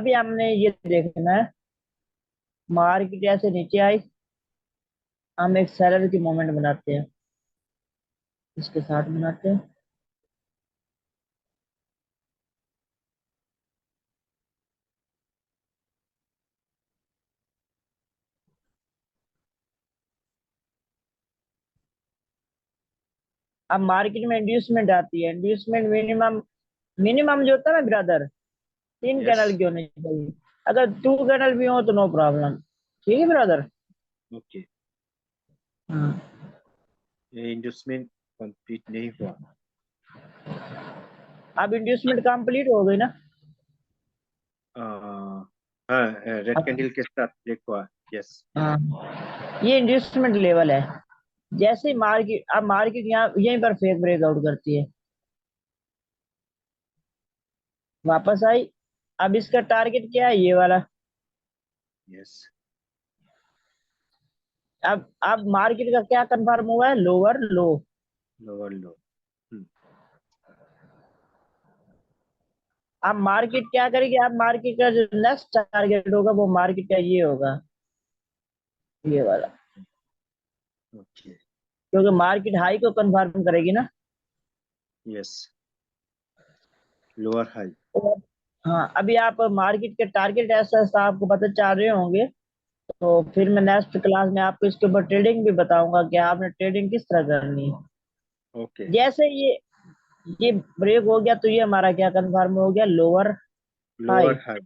अभी हमने ये देखना है, मार्केट ऐसे नीचे आई, हम एक सेलर की मूवमेंट बनाते हैं, इसके साथ बनाते हैं। अब मार्केट में इंड्यूसमेंट आती है, इंड्यूसमेंट मिनिमम मिनिमम जो होता है ना ब्रदर, 3 कैंडल Yes. क्यों नहीं चाहिए? अगर 2 कैंडल भी हो तो नो प्रॉब्लम। ठीक है ब्रदर। Okay. हाँ। ये इंडस्टमेंट कंप्लीट नहीं हुआ। अब इंड्यूसमेंट कंप्लीट हो गई ना। आ, हाँ, रेड कैंडल के साथ ब्रेक हुआ। यस। हाँ, ये इंड्यूसमेंट लेवल है। जैसे ही मार्केट, अब मार्केट यहाँ यहीं पर फेक ब्रेकआउट करती है, वापस आई। अब इसका टारगेट क्या है? ये वाला। यस। अब मार्केट का क्या कंफर्म हुआ है? लोअर लो। लोअर लो। अब मार्केट क्या करेगी? अब मार्केट का जो नेक्स्ट टारगेट होगा वो मार्केट का ये होगा, ये वाला। ओके। क्योंकि मार्केट हाई को कंफर्म करेगी ना। यस। Lower high. तो हाँ, अभी आप मार्केट के टारगेट ऐसा ऐसा आपको पता चल रहे होंगे। तो फिर मैं नेक्स्ट क्लास में आपको इसके ऊपर ट्रेडिंग भी बताऊंगा कि आपने ट्रेडिंग किस तरह करनी है। ओके। जैसे ये ब्रेक हो गया तो ये हमारा क्या कंफर्म हो गया? Lower high. Lower high.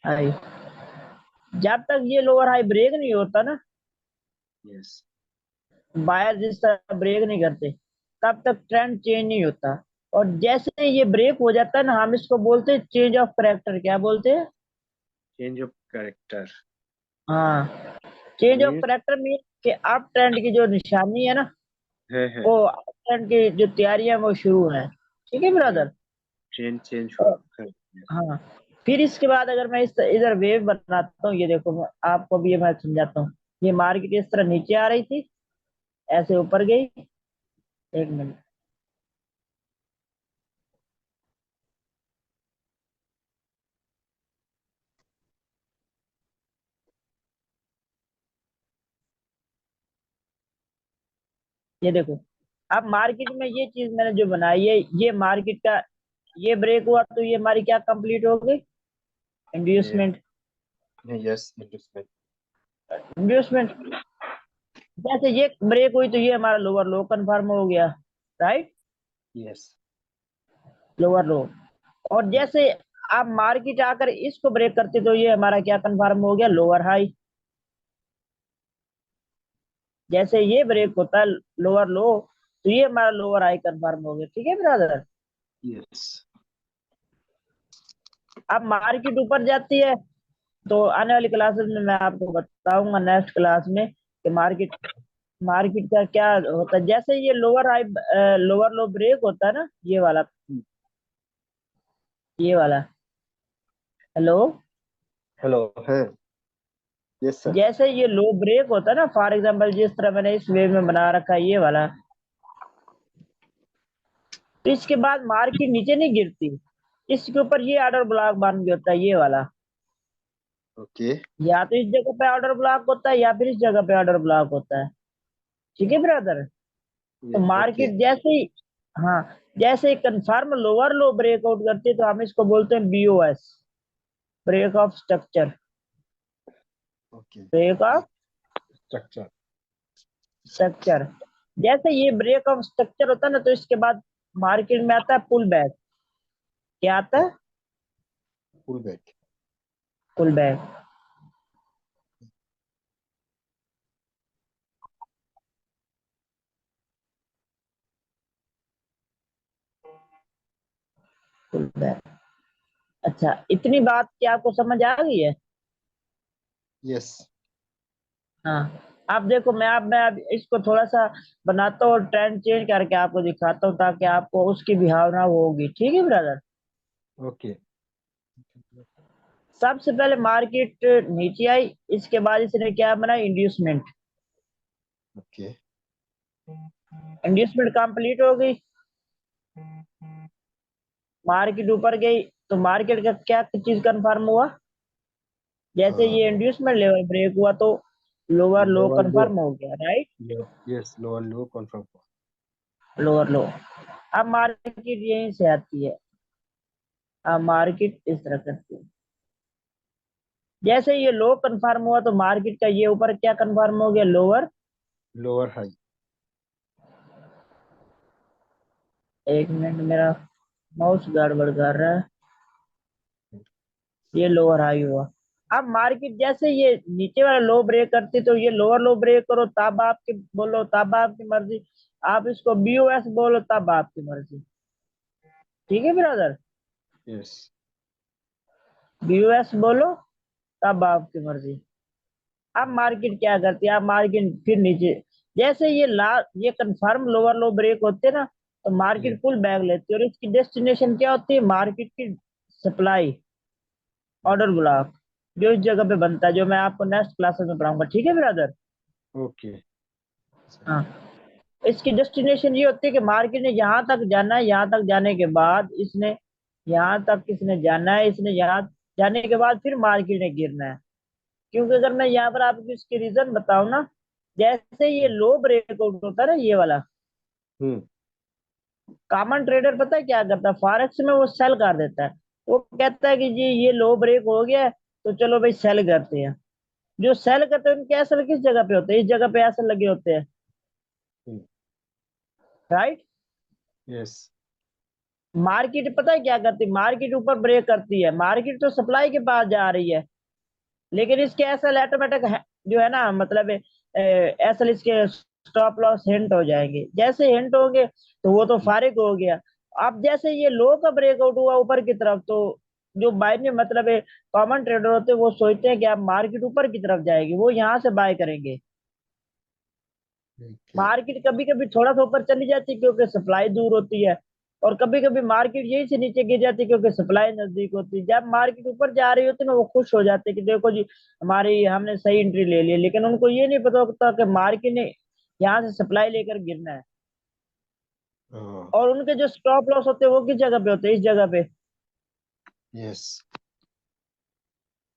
High. जब तक ये लोअर हाई ब्रेक नहीं होता ना, यस। बायर जिस तरह ब्रेक नहीं करते, तब तक ट्रेंड चेंज नहीं होता। और जैसे ये ब्रेक हो जाता है ना, हम इसको बोलते हैं चेंज ऑफ करेक्टर। क्या बोलते हैं? Change of character. हाँ, change of means character mean कि अप ट्रेंड की जो निशानी है ना, है। वो अप ट्रेंड की जो तैयारी है वो शुरू है। ठीक है है। ब्रदर। ट्रेंड चेंज हुआ है। Yes. हाँ, फिर इसके बाद अगर मैं इस इधर वेव बनाता हूँ, ये देखो आपको भी ये मैं समझाता हूँ। ये मार्केट इस तरह नीचे आ रही थी, ऐसे ऊपर गई। एक मिनट। ये देखो, अब मार्केट में ये चीज मैंने जो बनाई है, ये मार्केट का ये ब्रेक हुआ तो ये हमारी क्या कंप्लीट हो गई? इंड्यूसमेंट। यस, इंडस्टमेंट। इंड्यूसमेंट। जैसे ये ब्रेक हुई तो ये हमारा लोअर लो कंफर्म हो गया, राइट? यस। लोअर लो। और जैसे आप मार्केट आकर इसको ब्रेक करते तो ये हमारा क्या कंफर्म हो गया? Lower high. जैसे ये ब्रेक होता है लोअर लो, तो ये हमारा लोअर हाई कंफर्म हो गया। ठीक है ब्रदर। यस। अब मार्केट ऊपर जाती है तो आने वाली क्लासेस में मैं आपको बताऊंगा, नेक्स्ट क्लास में, कि मार्केट मार्केट का क्या होता है। जैसे ये lower high lower low break होता है ना, ये वाला, ये वाला। हेलो। हेलो है। Yes sir. जैसे ये लो ब्रेक होता है ना, फॉर एग्जांपल जिस तरह मैंने इस वे में बना रखा है, ये वाला, तो इसके बाद मार्केट नीचे नहीं गिरती, इसके ऊपर ये ऑर्डर ब्लॉक बन गया होता है, ये वाला। ओके। या तो इस जगह पे ऑर्डर ब्लॉक होता है या फिर इस जगह पे ऑर्डर ब्लॉक होता है। ठीक है ब्रदर। तो ओके। मार्केट जैसे ही, हाँ, जैसे ही कंफर्म लोअर लो ब्रेकआउट करती है तो हम इसको बोलते हैं BOS, break of structure. Okay. Break of structure. Structure. जैसे ये ब्रेक ऑफ स्ट्रक्चर होता है ना, तो इसके बाद मार्केट में आता है पुल बैक। क्या आता है? Pull back. Pull back. Pull back. अच्छा, इतनी बात क्या आपको समझ आ गई है? यस। हाँ। आप देखो, मैं अब इसको थोड़ा सा बनाता हूँ और ट्रेंड चेंज करके आपको दिखाता हूँ, ताकि आपको उसकी भी भावना होगी। ठीक है ब्रदर। ओके। सबसे पहले मार्केट नीचे आई, इसके बाद इसने क्या बना? इंड्यूसमेंट। ओके। इंड्यूसमेंट कंप्लीट हो गई, मार्केट ऊपर गई, तो मार्केट का क्या चीज कंफर्म हुआ? जैसे ये इंड्यूसमेंट लेवल ब्रेक हुआ तो लोअर लो लोअर लो, कंफर्म हो गया, राइट? यस लोअर लो कंफर्म। लोअर लो। अब मार्केट यहीं से आती है, अब मार्केट इस तरह करती है। जैसे ये लो कंफर्म हुआ तो मार्केट का ये ऊपर क्या कंफर्म हो गया? लोअर। Lower high. एक मिनट, मेरा माउस गड़बड़ कर रहा है। ये लोअर हाई हुआ। अब मार्केट जैसे ये नीचे वाला लो ब्रेक करती तो ये लोअर लो ब्रेक करो तब आपकी बोलो, तब आपकी मर्जी। आप इसको बीओएस बोलो तब आपकी मर्जी। ठीक है ब्रदर? यस। बीओएस बोलो तब आपकी मर्जी। अब मार्केट क्या करती है? अब मार्केट फिर नीचे, जैसे ये कंफर्म लोअर लो ब्रेक होते हैं ना, तो मार्केट पुल बैक लेती है और इसकी डेस्टिनेशन क्या होती है? मार्केट की सप्लाई ऑर्डर ब्लॉक, जो इस जगह पे बनता है, जो मैं आपको नेक्स्ट क्लासेस में पढ़ाऊंगा। ठीक है ब्रदर? ओके। हाँ। इसकी डेस्टिनेशन ये होती है कि मार्केट ने यहाँ तक जाना है, यहाँ तक जाने के बाद इसने यहाँ तक इसने जाना है, इसने यहाँ जाने के बाद फिर मार्केट ने गिरना है। क्योंकि अगर मैं यहाँ पर आपको इसकी रीजन बताऊं ना, जैसे ये लो ब्रेकआउट होता है ना, ये वाला, हम्म। कॉमन ट्रेडर पता है क्या करता है? फॉरेक्स में वो सेल कर देता है। वो कहता है कि जी ये लो ब्रेक हो गया है, तो चलो भाई सेल करते हैं। जो सेल करते हैं उनके एसल किस जगह पे होते हैं? इस जगह पे एसल लगे होते हैं, राइट? यस। मार्केट पता है क्या करती है? मार्केट ऊपर ब्रेक करती है, मार्केट तो सप्लाई के पास जा रही है, लेकिन इसके एसल ऑटोमेटिक जो है ना, मतलब एसल इसके स्टॉप लॉस हिंट हो जाएंगे। जैसे हिंट होंगे तो वो तो फारिग हो गया। अब जैसे ये लो का ब्रेकआउट हुआ ऊपर की तरफ, तो जो बाय ने मतलब कॉमन ट्रेडर होते हैं वो सोचते हैं कि अब मार्केट ऊपर की तरफ जाएगी, वो यहाँ से बाय करेंगे। ओके। मार्केट कभी कभी थोड़ा सा ऊपर चली जाती है क्योंकि सप्लाई दूर होती है, और कभी कभी मार्केट यही से नीचे गिर जाती है क्योंकि सप्लाई नजदीक होती है। जब मार्केट ऊपर जा रही होती है ना, वो खुश हो जाते हैं कि देखो जी, हमारी हमने सही एंट्री ले ली। लेकिन उनको ये नहीं पता होता कि मार्केट ने यहाँ से सप्लाई लेकर गिरना है। और उनके जो स्टॉप लॉस होते हैं वो किस जगह पे होते हैं? इस जगह पे। यस।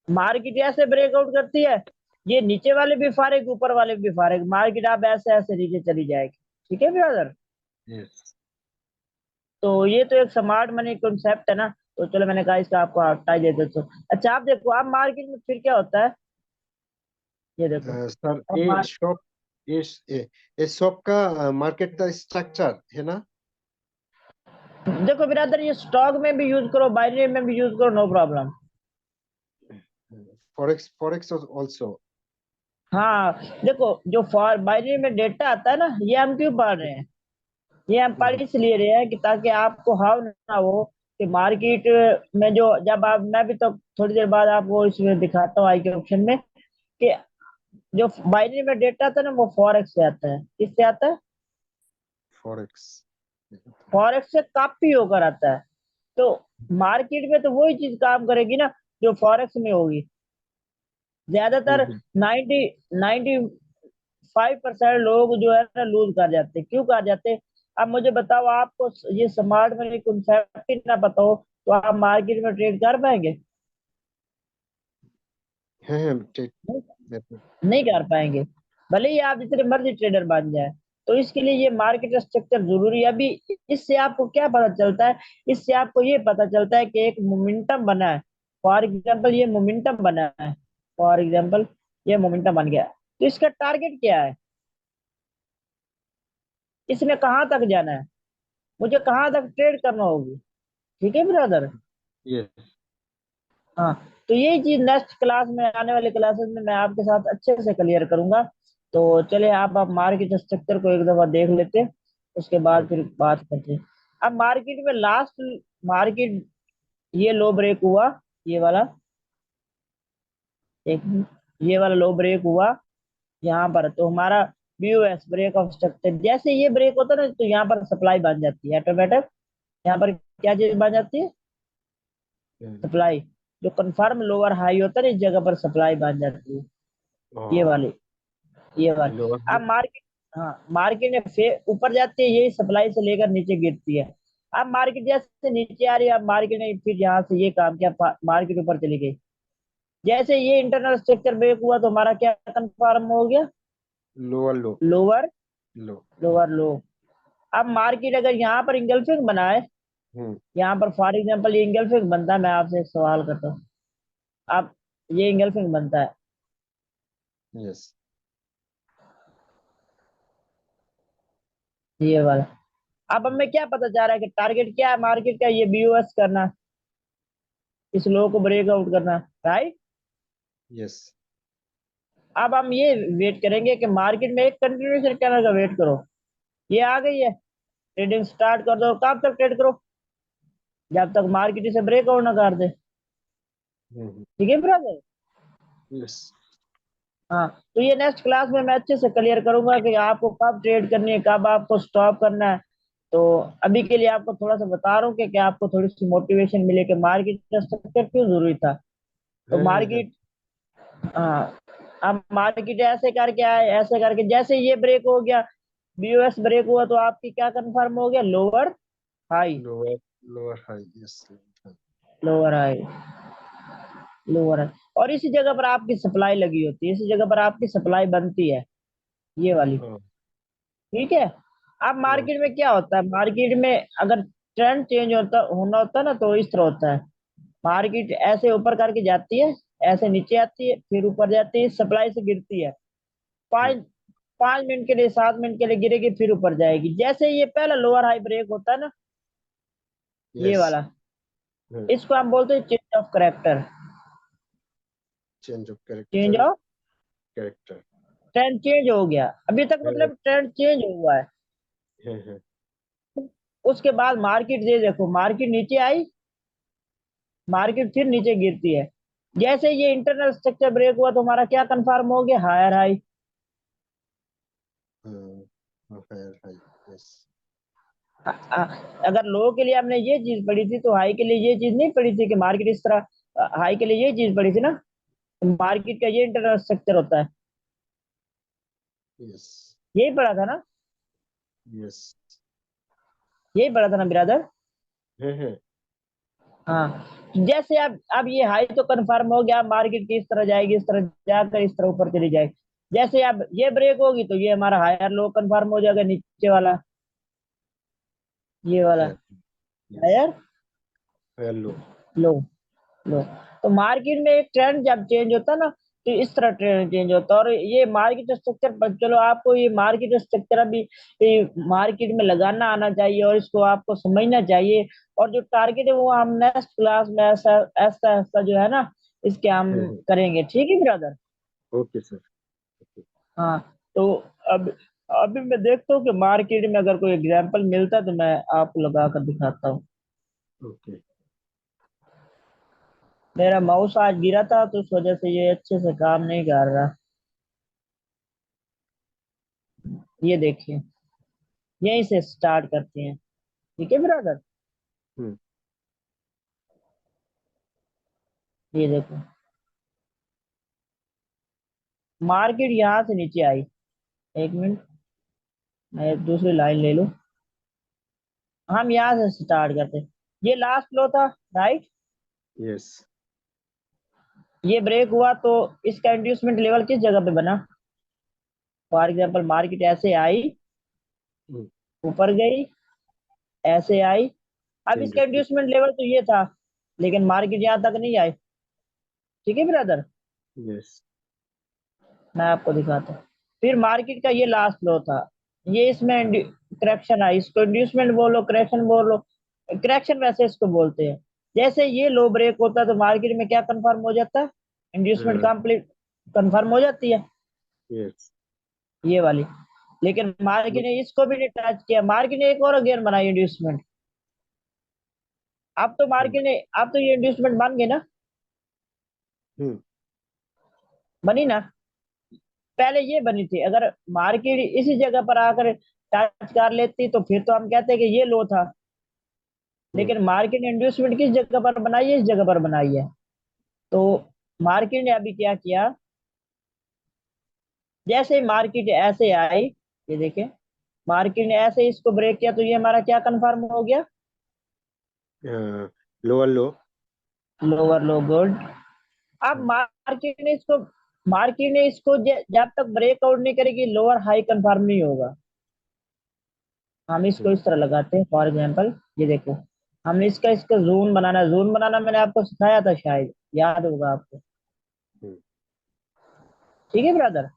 मार्केट ऐसे ब्रेकआउट करती है, ये नीचे वाले भी फारिग, ऊपर वाले भी फारिग, मार्केट आप ऐसे ऐसे नीचे चली जाएगी। ठीक है ब्रदर? यस। तो ये तो एक स्मार्ट मनी कॉन्सेप्ट है ना, तो चलो मैंने कहा इसका आपको हटाई दे देते तो। अच्छा आप देखो, आप मार्केट में फिर क्या होता है, ये देखो। सर अब ये शॉप, ये शॉप का मार्केट का स्ट्रक्चर है ना? देखो ब्रदर, ये स्टॉक में भी यूज करो, बाइनरी में भी यूज करो, no problem. Forex, forex also. हाँ, देखो जो फॉर बाइनरी में डेटा आता है ना, ये हम क्यों पढ़ रहे हैं? ये हम पढ़ इसलिए रहे हैं कि ताकि आपको हाव ना हो कि मार्केट में जो, जब आप, मैं भी तो थोड़ी देर बाद आपको इसमें दिखाता हूँ आई के ऑप्शन में, कि जो बाइनरी में डेटा आता है ना, वो फॉरेक्स से आता है। किससे आता है? फॉरेक्स। फॉरेक्स से कॉपी होकर आता है। तो मार्केट में तो वही चीज काम करेगी ना जो फॉरेक्स में होगी। ज्यादातर 90 95% लोग जो है ना लूज कर जाते हैं। क्यों कर जाते हैं? अब मुझे बताओ, आपको ये स्मार्ट मनी कॉन्सेप्ट ही ना पता हो तो आप मार्केट में ट्रेड कर पाएंगे? है नहीं, नहीं कर पाएंगे, भले ही आप जितने मर्जी ट्रेडर बन जाए। तो इसके लिए ये मार्केट स्ट्रक्चर जरूरी है। अभी इससे आपको क्या पता चलता है? इससे आपको ये पता चलता है कि एक मोमेंटम बना है। फॉर एग्जाम्पल ये मोमेंटम बना है, फॉर एग्जाम्पल ये मोमेंटम बन गया, तो इसका टारगेट क्या है? इसमें कहाँ तक जाना है? मुझे कहाँ तक ट्रेड करना होगी? ठीक है ब्रदर? यस। हाँ। तो यही चीज नेक्स्ट क्लास में, आने वाले क्लासेस में मैं आपके साथ अच्छे से क्लियर करूंगा। तो चलिए, आप मार्केट स्ट्रक्चर को एक दफा देख लेते हैं, उसके बाद फिर बात करते हैं। अब मार्केट में लास्ट, मार्केट ये लो ब्रेक हुआ, ये वाला, एक ये वाला लो ब्रेक हुआ यहाँ पर, तो हमारा बीओएस ब्रेक ऑफ स्ट्रक्चर, जैसे ये ब्रेक होता है ना, तो यहाँ पर सप्लाई बन जाती है ऑटोमेटिक। यहाँ पर क्या चीज बन जाती है? सप्लाई। जो कंफर्म लोअर हाई होता है ना, इस जगह पर सप्लाई बन जाती है, ये वाली, ये वाली। लोअर अब मार्केट, हाँ, मार्केट में ऊपर जाती है, यही सप्लाई से लेकर नीचे गिरती है। अब मार्केट जैसे नीचे आ रही है, अब मार्केट ने फिर यहाँ से ये काम किया, मार्केट ऊपर चली गई। जैसे ये इंटरनल स्ट्रक्चर ब्रेक हुआ तो हमारा क्या कंफर्म हो गया? लोअर लो। लोअर लो। लोअर लो। अब मार्केट अगर यहाँ पर इंगल्फिंग बनाए, हम्म। यहाँ पर फॉर एग्जांपल ये इंगल्फिंग बनता है, मैं आपसे एक सवाल करता हूँ। अब ये इंगल्फिंग बनता है, यस। ये वाला। अब हमें क्या पता जा रहा है कि टारगेट क्या है मार्केट का? ये बीओएस करना, इस लो को ब्रेकआउट करना, राइट। यस। अब हम ये वेट करेंगे कि मार्केट में एक कंटिन्यूएशन कैंडल का वेट करो, ये आ गई है, ट्रेडिंग स्टार्ट कर दो। कब तक ट्रेड करो? जब तक मार्केट इसे ब्रेकआउट ना कर दे। ठीक है ब्रदर? यस। हाँ, तो ये नेक्स्ट क्लास में मैं अच्छे से क्लियर करूंगा कि आपको कब ट्रेड करनी है, कब आपको स्टॉप करना है। तो अभी के लिए आपको थोड़ा सा बता रहा हूँ कि आपको थोड़ी सी मोटिवेशन मिले कि मार्केट का स्ट्रक्चर क्यों जरूरी था। तो है। मार्केट, हाँ, अब मार्केट ऐसे करके आए, ऐसे करके जैसे ये ब्रेक हो गया, बीओएस ब्रेक हुआ, तो आपकी क्या कंफर्म हो गया? Lower high, lower. Lower high. Yes. Lower high, lower high. और इसी जगह पर आपकी सप्लाई लगी होती है, इसी जगह पर आपकी सप्लाई बनती है, ये वाली। ठीक है। अब मार्केट में क्या होता है? मार्केट में अगर ट्रेंड चेंज होता होना होता है ना, तो इस तरह होता है। मार्केट ऐसे ऊपर करके जाती है, ऐसे नीचे आती है, फिर ऊपर जाती है, सप्लाई से गिरती है। 5 5 मिनट के लिए, 7 मिनट के लिए गिरेगी, फिर ऊपर जाएगी। जैसे ये पहला लोअर हाई ब्रेक होता है ना, ये यस। वाला, इसको हम बोलते हैं change of character. Change of change character. Of, character. Trend change हो गया, अभी तक मतलब ट्रेंड चेंज हुआ है। है। उसके बाद मार्केट, ये देखो, मार्केट नीचे आई, मार्केट फिर नीचे गिरती है। जैसे ये इंटरनल स्ट्रक्चर ब्रेक हुआ तो हमारा क्या कंफर्म हो गया? Higher high. Higher high. Yes. अगर लो के लिए हमने ये चीज पढ़ी थी, तो हाई के लिए ये चीज नहीं पढ़ी थी कि मार्केट इस तरह, हाई के लिए ये चीज पढ़ी थी ना, मार्केट का ये इंटरनल स्ट्रक्चर होता है, यस। यही पढ़ा था ना? यस। यही पढ़ा था ना ब्रदर? है। हाँ। जैसे अब ये हाई तो कंफर्म हो गया, मार्केट की इस तरह जाएगी, इस तरह जाकर इस तरह ऊपर चली जाएगी। जैसे अब ये ब्रेक होगी तो ये हमारा हायर लो कंफर्म हो जाएगा, नीचे वाला, ये वाला higher. Yes. Higher higher low. Low, low. तो मार्केट में एक ट्रेंड जब चेंज होता है ना, तो इस तरह ट्रेंड चेंज होता है। और ये मार्केट स्ट्रक्चर पर, चलो आपको ये मार्केट स्ट्रक्चर अभी मार्केट में लगाना आना चाहिए और इसको आपको समझना चाहिए। और जो टारगेट है वो हम नेक्स्ट क्लास में ऐसा ऐसा ऐसा जो है ना, इसके हम करेंगे। ठीक है ब्रदर? Okay sir. हाँ। तो अब अभी मैं देखता हूँ कि मार्केट में अगर कोई एग्जाम्पल मिलता है तो मैं आपको लगा कर दिखाता हूँ। ओके। मेरा माउस आज गिरा था, तो उस वजह से ये अच्छे से काम नहीं कर रहा। ये देखिए, यहीं से स्टार्ट करते हैं। ठीक है ब्रदर? हम्म। ये देखो, मार्केट यहाँ से नीचे आई। एक मिनट, मैं एक दूसरी लाइन ले लूं। हम यहाँ से स्टार्ट करते हैं। ये लास्ट लो था, राइट। यस। ये ब्रेक हुआ तो इसका इंड्यूसमेंट लेवल किस जगह पे बना? फॉर एग्जाम्पल मार्केट ऐसे आई, ऊपर गई, ऐसे आई। अब चेंज इसका ऑफ। इंड्यूसमेंट लेवल तो ये था, लेकिन मार्केट यहाँ तक नहीं आई। ठीक है ब्रदर? यस। मैं आपको दिखाता हूँ। फिर मार्केट का ये लास्ट लो था, ये इसमें करेक्शन आई, इसको इंड्यूसमेंट बोलो, करेक्शन बोलो, करेक्शन वैसे इसको बोलते हैं। जैसे ये लो ब्रेक होता है तो मार्केट में क्या कंफर्म हो जाता है? इंड्यूसमेंट कंप्लीट कंफर्म हो जाती है, यस। ये वाली। लेकिन मार्केट ने इसको भी नहीं टच किया, मार्केट ने एक और अगेन बनाई इंड्यूसमेंट। अब तो मार्केट ने, अब तो ये इंड्यूसमेंट बन गई ना, बनी ना? पहले ये बनी थी। अगर मार्केट इसी जगह पर आकर टच कर लेती तो फिर तो हम कहते हैं कि ये लो था। लेकिन मार्केट ने इंड्यूसमेंट किस जगह पर बनाई है? इस जगह पर बनाई है। तो मार्केट ने अभी क्या किया, जैसे मार्केट ऐसे आई, ये देखे, मार्केट ने ऐसे इसको ब्रेक किया तो ये हमारा क्या कंफर्म हो गया? लोअर लो। लोअर लो, गुड। अब मार्केट ने इसको जब तक ब्रेकआउट नहीं करेगी लोअर हाई कंफर्म नहीं होगा। हम इसको इस तरह लगाते हैं, फॉर एग्जांपल ये देखो, हमने इसका इसका जोन बनाना मैंने आपको सिखाया था, शायद याद होगा आपको। हम्म, ठीक है ब्रदर।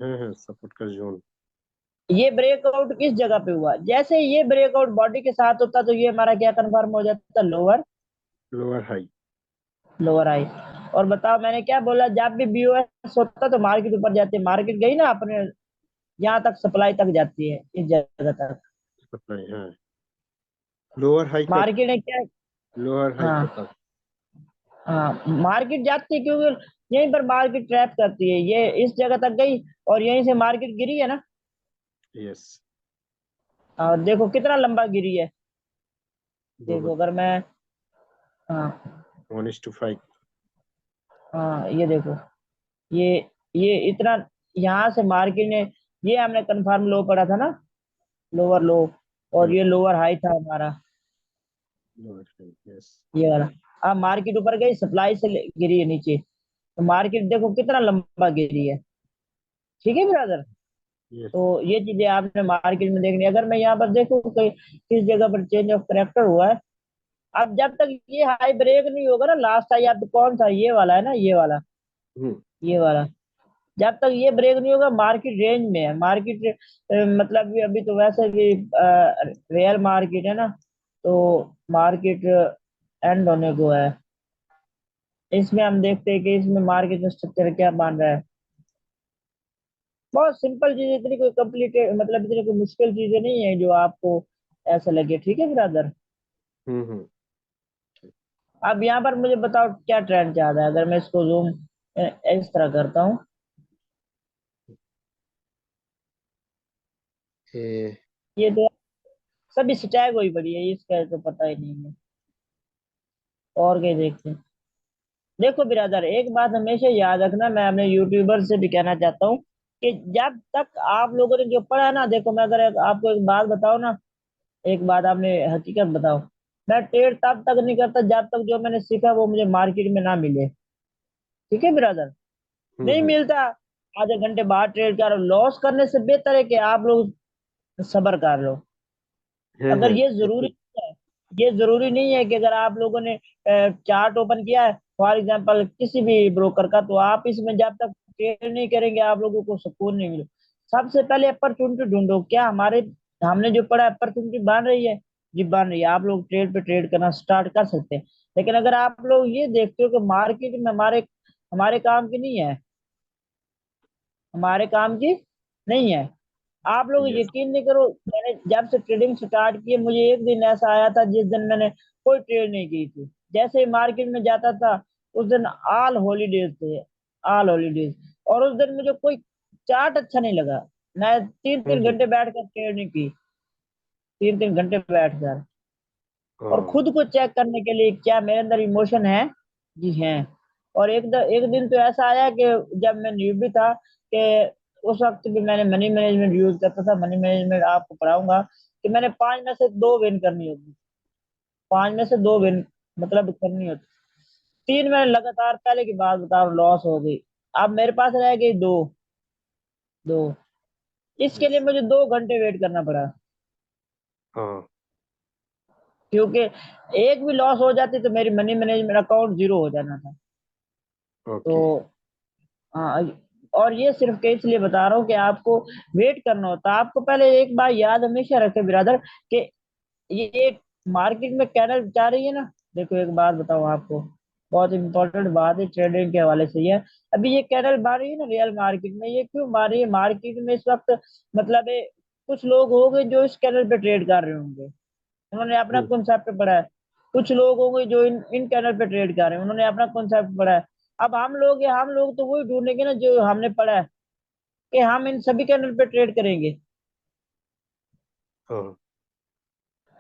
सपोर्ट का जोन। ये ब्रेकआउट किस जगह पे हुआ, जैसे ये ब्रेकआउट बॉडी के साथ होता तो ये हमारा क्या कंफर्म हो जाता, lower lower high. Lower high. और बताओ मैंने क्या बोला, जब भी बीओएस होता तो मार्केट ऊपर जाती है, मार्केट गई ना अपने यहाँ तक, सप्लाई तक जाती है इस जगह तक। सप्लाई, हाँ। लोअर हाई कब? मार्केट ने क्या, लोअर हाई हाँ कब? हाँ, मार्केट जाती है क्योंकि यहीं पर मार्केट ट्रैप करती है, ये इस जगह तक गई और यहीं से मार्केट गिरी है ना। यस। और देखो कितना लंबा गिरी है। देखो बहुत। अगर मैं, हाँ 1:5। हाँ, ये देखो, ये ये इतना, यहाँ से मार्केट ने, ये हमने कंफर्म लो पड़ा था ना, लोअर लो, और ये लोअर हाई था हमारा, लोअर हाई, यस। ये वाला। अब मार्केट ऊपर गई, सप्लाई से गिरी है नीचे, तो मार्केट देखो कितना लंबा गिरी है। ठीक है ब्रदर। यस। तो ये चीजें आपने मार्केट में देखनी है। अगर मैं यहाँ पर देखूँ कि किस जगह पर चेंज ऑफ करेक्टर हुआ है, अब जब तक ये हाई ब्रेक नहीं होगा ना, लास्ट हाई आप कौन सा, ये वाला है ना, ये वाला, हम्म। ये वाला, जब तक ये ब्रेक नहीं होगा मार्केट रेंज में है। मार्केट मतलब भी अभी तो वैसे भी रियल मार्केट है ना, तो मार्केट एंड होने को है। इसमें हम देखते हैं कि इसमें मार्केट स्ट्रक्चर क्या मान रहा है। बहुत सिंपल चीज, इतनी कोई कॉम्प्लिकेटेड मतलब इतनी कोई मुश्किल चीजें नहीं है जो आपको ऐसा लगे। ठीक है ब्रदर। हम्म। अब यहाँ पर मुझे बताओ क्या ट्रेंड चाहता है, अगर मैं इसको जूम इस तरह करता हूँ। ए, ये तो सभी स्टैग हुई पड़ी है, इसका तो पता ही नहीं है। और क्या देखते हैं। देखो ब्रदर, एक बात हमेशा याद रखना, मैं अपने यूट्यूबर से भी कहना चाहता हूँ कि जब तक आप लोगों ने जो पढ़ा है ना, देखो मैं अगर आपको एक बात बताओ ना, एक बात आपने हकीकत बताओ, मैं ट्रेड तब तक नहीं करता जब तक जो मैंने सीखा वो मुझे मार्केट में ना मिले। ठीक है ब्रदर। नहीं हम्म। मिलता, आधे घंटे बाद ट्रेड करो, लॉस करने से बेहतर है कि आप लोग सब्र कर लो। अगर ये जरूरी बिल्कुल। है, ये जरूरी नहीं है कि अगर आप लोगों ने चार्ट ओपन किया है फॉर एग्जांपल किसी भी ब्रोकर का, तो आप इसमें जब तक ट्रेड नहीं करेंगे आप लोगों को सुकून नहीं मिले। सबसे पहले अपॉर्चुनिटी ढूंढो, क्या हमारे, हमने जो पढ़ा अपॉर्चुनिटी बन रही है, जी बन रही है, आप लोग ट्रेड पे ट्रेड करना स्टार्ट कर सकते हैं। लेकिन अगर आप लोग ये देखते हो कि मार्केट में हमारे हमारे काम की नहीं है, हमारे काम की नहीं है, आप लोग यस। यकीन नहीं करो, मैंने जब से ट्रेडिंग स्टार्ट की है, मुझे एक दिन ऐसा आया था जिस दिन मैंने कोई ट्रेड नहीं की थी। जैसे ही मार्केट में जाता था उस दिन ऑल हॉलीडेज थे, ऑल हॉलीडेज, और उस दिन मुझे कोई चार्ट अच्छा नहीं लगा। मैं तीन तीन हम्म। घंटे बैठ कर ट्रेड नहीं की, तीन तीन घंटे बैठ कर, और हाँ। खुद को चेक करने के लिए क्या मेरे अंदर इमोशन है। जी हैं। और एक दिन तो ऐसा आया कि जब मैं न्यू भी था, कि उस वक्त भी मैंने मनी मैनेजमेंट यूज करता था। मनी मैनेजमेंट आपको पढ़ाऊंगा कि मैंने पांच में से दो विन करनी होती, पांच में से दो विन मतलब करनी होती। तीन में लगातार, पहले की बात बता रहा हूँ, लॉस हो गई। अब मेरे पास रह गई दो, दो, इसके लिए यस। मुझे 2 घंटे वेट करना पड़ा, हाँ। क्योंकि एक भी लॉस हो जाती तो मेरी मनी मैनेजमेंट अकाउंट जीरो हो जाना था। ओके। तो हाँ, और ये सिर्फ के इसलिए बता रहा हूँ कि आपको वेट करना होता है। आपको पहले एक बार याद हमेशा रखे ब्रदर कि ये मार्केट में कैंडल जा रही है ना, देखो एक बात बताऊँ आपको, बहुत इंपॉर्टेंट बात है ट्रेडिंग के हवाले से। ये अभी ये कैंडल मार रही है ना रियल मार्केट में, ये क्यों मार रही है मार्केट में इस वक्त, मतलब कुछ लोग होंगे जो इस कैंडल पे ट्रेड कर रहे होंगे, उन्होंने अपना हम्म। कॉन्सेप्ट पढ़ा है। कुछ लोग होंगे जो इन कैनल पे ट्रेड कर रहे हैं, उन्होंने अपना कॉन्सेप्ट पढ़ा है। अब हम लोग तो वही ढूंढेंगे ना जो हमने पढ़ा है, कि हम इन सभी कैनल पे ट्रेड करेंगे। हाँ।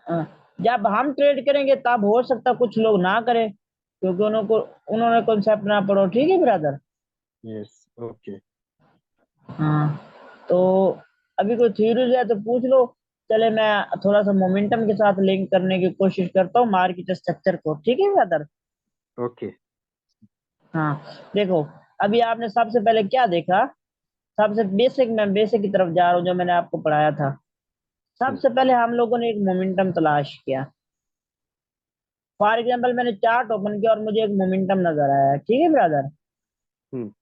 हाँ, जब हम ट्रेड करेंगे तब हो सकता है कुछ लोग ना करें, क्योंकि उन्होंने कॉन्सेप्ट ना पढ़ो। ठीक है ब्रदर। यस। ओके। हाँ, तो अभी कोई थ्योरीज है तो पूछ लो, चले मैं थोड़ा सा मोमेंटम के साथ लिंक करने की कोशिश करता हूँ मार्केट स्ट्रक्चर को, ठीक है ब्रदर? ओके। हाँ, देखो, अभी आपने सबसे पहले क्या देखा? सबसे बेसिक, मैं बेसिक की तरफ जा रहा हूँ जो मैंने आपको पढ़ाया था। सबसे पहले हम लोगों ने एक मोमेंटम तलाश किया। फॉर एग्जाम्पल मैंने चार्ट ओपन किया और मुझे एक मोमेंटम नजर आया, ठीक है ब्रदर? हम्म।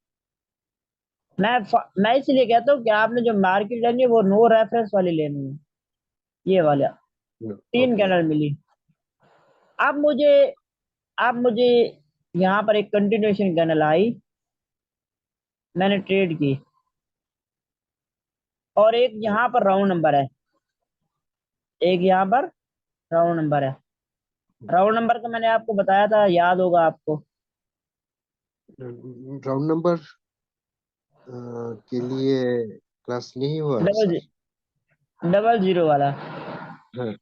मैं इसलिए कहता हूँ कि आपने जो मार्केट लेनी है वो नो रेफरेंस वाली लेनी है, ये वाला। तीन ओके। कैंडल मिली। अब मुझे अब मुझे यहाँ पर एक कंटिन्यूएशन कैंडल आई, मैंने ट्रेड की, और एक यहाँ पर राउंड नंबर है, एक यहाँ पर राउंड नंबर है। राउंड नंबर का मैंने आपको बताया था, याद होगा आपको। राउंड नंबर के लिए क्लास नहीं हुआ डबल सर। डबल जीरो वाला। हाँ।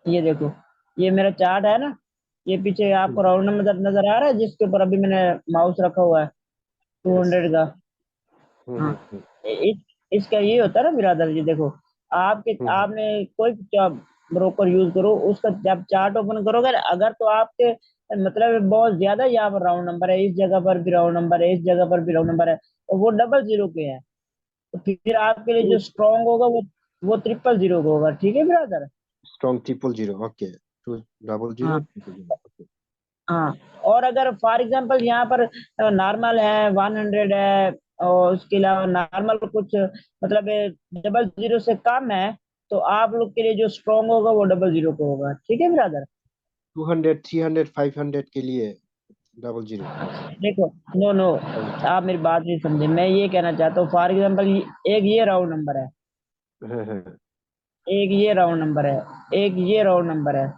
ये देखो, ये मेरा चार्ट है ना, ये पीछे आपको राउंड नंबर नजर आ रहा है जिसके ऊपर अभी मैंने माउस रखा हुआ है, टू यस। हंड्रेड का। हाँ, इस इसका ये होता है ना बिरादर जी, देखो, आपने कोई ब्रोकर यूज करो, उसका जब चार्ट ओपन करोगे ना, अगर तो आपके मतलब बहुत ज्यादा यहाँ पर राउंड नंबर है, इस जगह पर भी राउंड नंबर है, इस जगह पर भी राउंड नंबर है, और वो डबल जीरो के हैं, तो फिर आपके लिए जो स्ट्रांग होगा वो ट्रिपल जीरो का होगा, ठीक है brother? Strong triple zero. Okay. Two double zero हाँ, ट्रिपल जीरो। ओके। हाँ। और अगर फॉर एग्जांपल यहाँ पर नॉर्मल है, 100 है, और उसके अलावा नॉर्मल कुछ मतलब डबल जीरो से कम है, तो आप लोग के लिए जो स्ट्रांग होगा वो डबल जीरो का होगा, ठीक है ब्रदर? 200 300 500 के लिए डबल जीरो। देखो, नो नो, आप मेरी बात नहीं समझे। मैं ये कहना चाहता हूँ, फॉर एग्जांपल एक ये राउंड नंबर है, हाँ हाँ। एक ये राउंड नंबर है, एक ये राउंड नंबर है,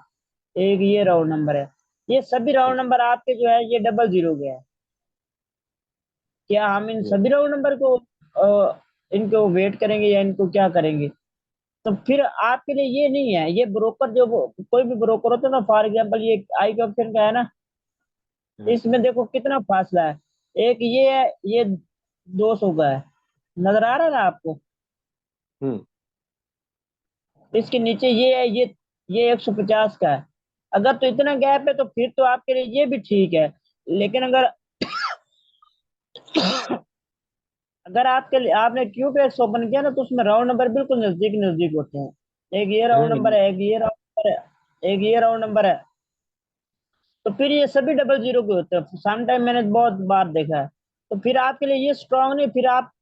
एक ये राउंड नंबर है, ये सभी राउंड नंबर आपके जो है ये डबल जीरो के है। क्या हम इन यस। सभी राउंड नंबर को इनको वेट करेंगे या इनको क्या करेंगे? तो फिर आपके लिए ये नहीं है, ये ब्रोकर जो कोई भी ब्रोकर होता है ना, फॉर एग्जांपल ये आई के ऑप्शन का है ना, इसमें देखो कितना फासला है, एक ये है, ये 200 का है, नजर आ रहा है ना आपको? हम्म। इसके नीचे ये है, ये 150 का है। अगर तो इतना गैप है तो फिर तो आपके लिए ये भी ठीक है, लेकिन अगर अगर आपके लिए आपने क्यू पे ओपन किया ना, तो उसमें राउंड नंबर बिल्कुल नजदीक नजदीक होते हैं, एक ये हाँ राउंड नंबर है, एक ये राउंड नंबर है, एक ये राउंड नंबर है, तो फिर ये सभी डबल जीरो के होते हैं। सम टाइम मैंने बहुत बार देखा है, तो फिर आपके लिए ये स्ट्रांग नहीं, फिर आप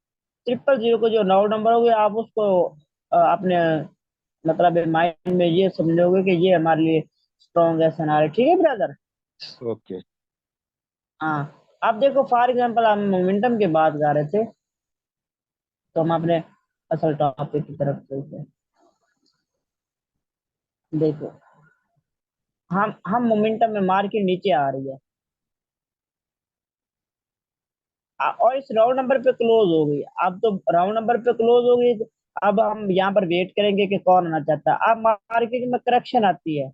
ट्रिपल जीरो को जो राउंड नंबर होगे आप उसको अपने मतलब माइंड में ये समझोगे कि ये हमारे लिए स्ट्रांग है सिनारियो, ठीक है ब्रदर? ओके। हाँ, अब देखो, फॉर एग्जांपल हम मोमेंटम की बात कर रहे थे, तो हम अपने असल टॉपिक की तरफ चलते हैं। देखो, हम मोमेंटम में मार्केट नीचे आ रही है, और इस राउंड नंबर पे क्लोज हो गई। अब तो राउंड नंबर पे क्लोज हो गई, तो अब हम यहाँ पर वेट करेंगे कि कौन आना चाहता है। अब मार्केट में करेक्शन आती है,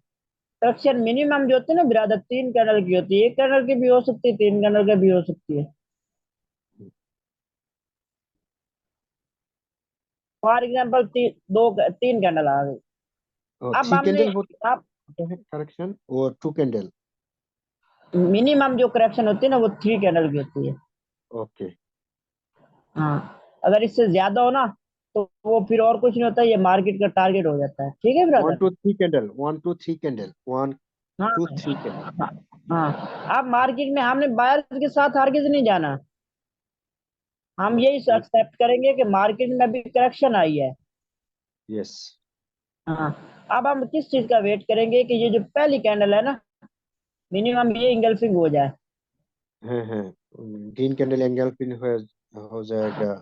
करेक्शन मिनिमम जो होती है ना ब्रदर, 3 कैंडल की होती है, 1 कैंडल की भी हो सकती है, 3 कैंडल की भी हो सकती है। फॉर एग्जाम्पल 3 कैंडल आ गई। और अब थ्री हमने कैंडल होता अब है करेक्शन, और टू कैंडल। मिनिमम जो करेक्शन होती है ना वो 3 कैंडल की होती है। ओके। हाँ, अगर इससे ज्यादा हो ना, तो वो फिर और कुछ नहीं होता, ये मार्केट का टारगेट हो जाता है, ठीक है one brother? Two three candle, one two three candle, one हाँ, टू थ्री कैंडल। हाँ, हाँ। अब मार्केट में हमने बायर्स के साथ हरगिज नहीं जाना, हम यही एक्सेप्ट करेंगे कि मार्केट में अभी करेक्शन आई है। यस। हाँ, अब हम किस चीज का वेट करेंगे कि ये जो पहली कैंडल है ना, मिनिमम ये इंगल्फिंग हो जाए। हाँ हाँ। ग्रीन कैंडल एंगल पिन हो जाएगा।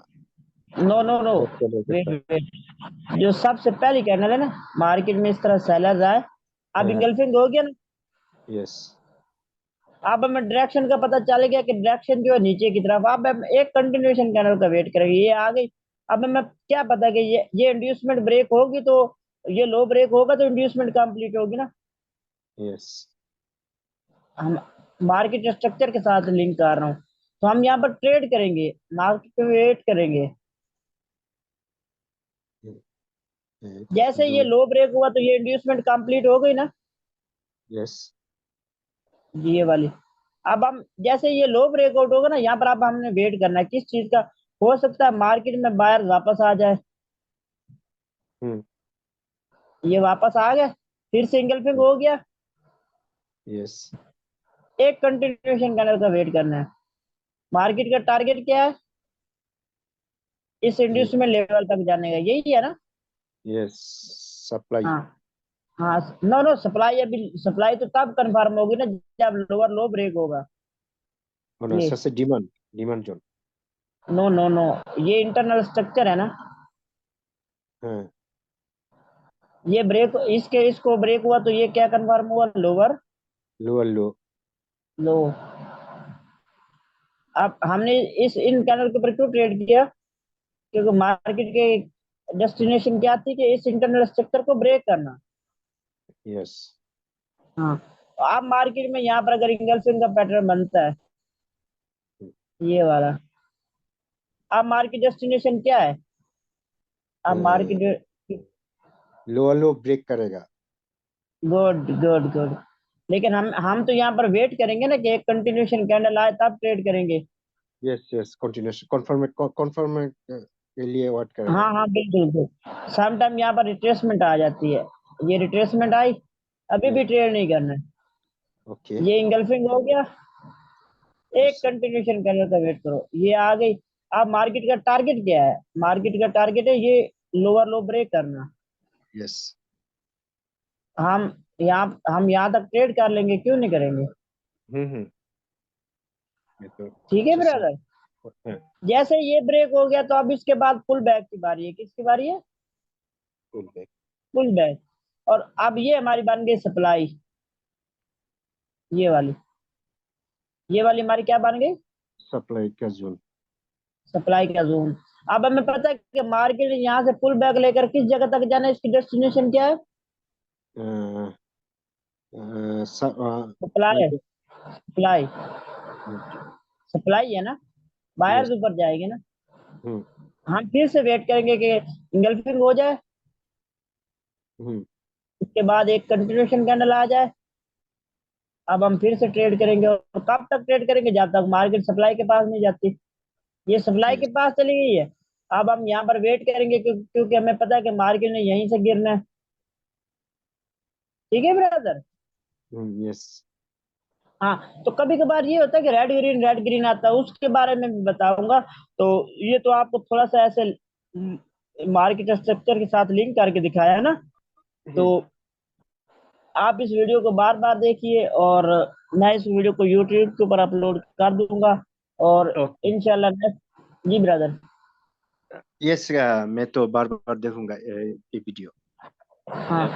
No no no, red candle के वेट साथ। वेट, जो सबसे पहली कैंडल है ना, मार्केट में इस तरह सेलर्स आए, अब हाँ हाँ। इंगल्फिंग हो गया ना, यस। अब हमें डायरेक्शन का पता चल गया कि डायरेक्शन जो है नीचे की तरफ। अब हम एक कंटिन्यूएशन कैंडल का वेट करेंगे, ये आ गई। अब हमें क्या पता कि ये इंड्यूसमेंट ब्रेक होगी, तो ये लो ब्रेक होगा तो इंड्यूसमेंट कंप्लीट होगी ना। यस। हम मार्केट स्ट्रक्चर के साथ लिंक कर रहा हूँ, तो हम यहाँ पर ट्रेड करेंगे, मार्केट पे वेट करेंगे। जैसे ये लो ब्रेक हुआ तो ये इंड्यूसमेंट कंप्लीट हो गई ना। यस। जी ये वाली। अब हम जैसे ये लो ब्रेकआउट होगा ना, यहाँ पर अब हमने वेट करना है किस चीज का। हो सकता है मार्केट में बायर वापस आ जाए। हम्म। ये वापस आ गए, फिर से इंगल्फिंग हो गया। यस। एक कंटिन्यूएशन कैंडल का वेट करना है। मार्केट का टारगेट क्या है, इस इंड्यूसमेंट लेवल तक जाने का, यही है ना। यस। सप्लाई। हाँ हाँ। नो नो, सप्लाई अभी, सप्लाई तो तब कंफर्म होगी ना जब लोअर लो ब्रेक होगा। होना ये सबसे demand, demand zone. No no no, ये इंटरनल स्ट्रक्चर है ना। हाँ। ये ब्रेक, इसके इसको ब्रेक हुआ तो ये क्या कंफर्म हुआ, लोअर लोअर लो। लो। अब हमने इस इन कैंडल के ऊपर क्यों ट्रेड किया, क्योंकि मार्केट के डेस्टिनेशन क्या थी कि इस इंटरनल स्ट्रक्चर को ब्रेक करना। यस। हाँ, तो अब मार्केट में यहाँ पर अगर इंगल्फिंग का पैटर्न बनता है, ये वाला, अब मार्केट डेस्टिनेशन क्या है, अब मार्केट। लोअर लो ब्रेक करेगा। Good good good. लेकिन हम तो यहाँ पर वेट करेंगे ना कि एक कंटिन्यूशन कैंडल आए तब ट्रेड करेंगे। Yes yes, continuation confirm, confirm के लिए वेट करेगा। हाँ हाँ बिल्कुल बिल्कुल। सम टाइम यहाँ पर रिट्रेसमेंट आ जाती है, ये रिट्रेसमेंट आई, अभी भी ट्रेड नहीं करना है। ओके। ये इंगल्फिंग हो गया, एक यस। कंटिन्यूशन कैंडल का वेट करो, ये आ गई। अब मार्केट का टारगेट क्या है, मार्केट का टारगेट है ये लोअर लो ब्रेक करना। यस। हम हम यहाँ तक ट्रेड कर लेंगे, क्यों नहीं करेंगे। हम्म। ये तो ठीक है अच्छे से। ब्रदर। हाँ। जैसे ये ब्रेक हो गया तो अब इसके बाद पुल बैक की बारी है, किसकी बारी है, पुल बैक। Pull back. और अब ये हमारी बन गई सप्लाई, ये वाली, ये वाली हमारी क्या बन गई, सप्लाई का जोन। सप्लाई का जोन। अब हमें पता है कि मार्केट यहाँ से पुल बैक लेकर किस जगह तक जाना है, इसकी डेस्टिनेशन क्या है, सप्लाई, सप्लाई, सप्लाई है ना, बायर्स यस। ऊपर जाएंगे ना। हम्म। हम फिर से वेट करेंगे कि इंगल्फिंग हो जाए, हम्म। उसके बाद एक कंटिन्यूशन कैंडल आ जाए। अब हम फिर से ट्रेड करेंगे, और कब तक ट्रेड करेंगे, जब तक मार्केट सप्लाई के पास नहीं जाती। ये सप्लाई के यस। पास चली गई है। अब हम यहाँ पर वेट करेंगे क्योंकि हमें पता है कि मार्केट ने यहीं से गिरना है। ठीक है ब्रदर। यस। हाँ, तो कभी कभार ये होता है कि रेड ग्रीन आता है, उसके बारे में भी बताऊंगा। तो ये तो आपको थोड़ा सा ऐसे मार्केट स्ट्रक्चर के साथ लिंक करके दिखाया है ना। तो आप इस वीडियो को बार बार देखिए, और मैं इस वीडियो को यूट्यूब के ऊपर अपलोड कर दूंगा। और ओके। इंशाल्लाह जी ब्रदर। यस, मैं तो बार बार देखूंगा ये वीडियो। ये अच्छा। हाँ,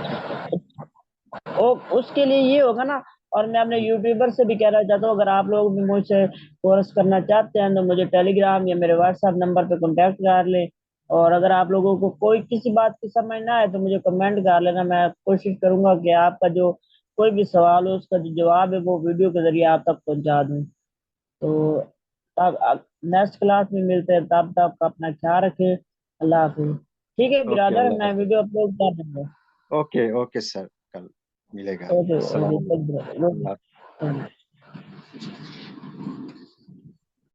ओ, उसके लिए ये होगा ना। और मैं अपने यूट्यूबर से भी कहना चाहता हूँ, अगर आप लोग भी मुझसे कोर्स करना चाहते हैं तो मुझे टेलीग्राम या मेरे व्हाट्सएप नंबर पे कांटेक्ट कर लें। और अगर आप लोगों को कोई किसी बात की समझ ना आए तो मुझे कमेंट कर लेना, मैं कोशिश करूंगा कि आपका जो कोई भी सवाल हो उसका जो जवाब है वो वीडियो के जरिए आप तक पहुंचा दूं। तो अब नेक्स्ट क्लास में मिलते हैं, तब तक अपना ख्याल रखें। अल्लाह हाफिज। ठीक है ओके, ब्रदर, अल्लाह मैं हाफिज। वीडियो अपलोड कर दूंगा। ओके ओके सर, कल मिलेगा। ओके अस्सलाम ओके वालेकुम। ब्रदर। अल्लाह। ओके।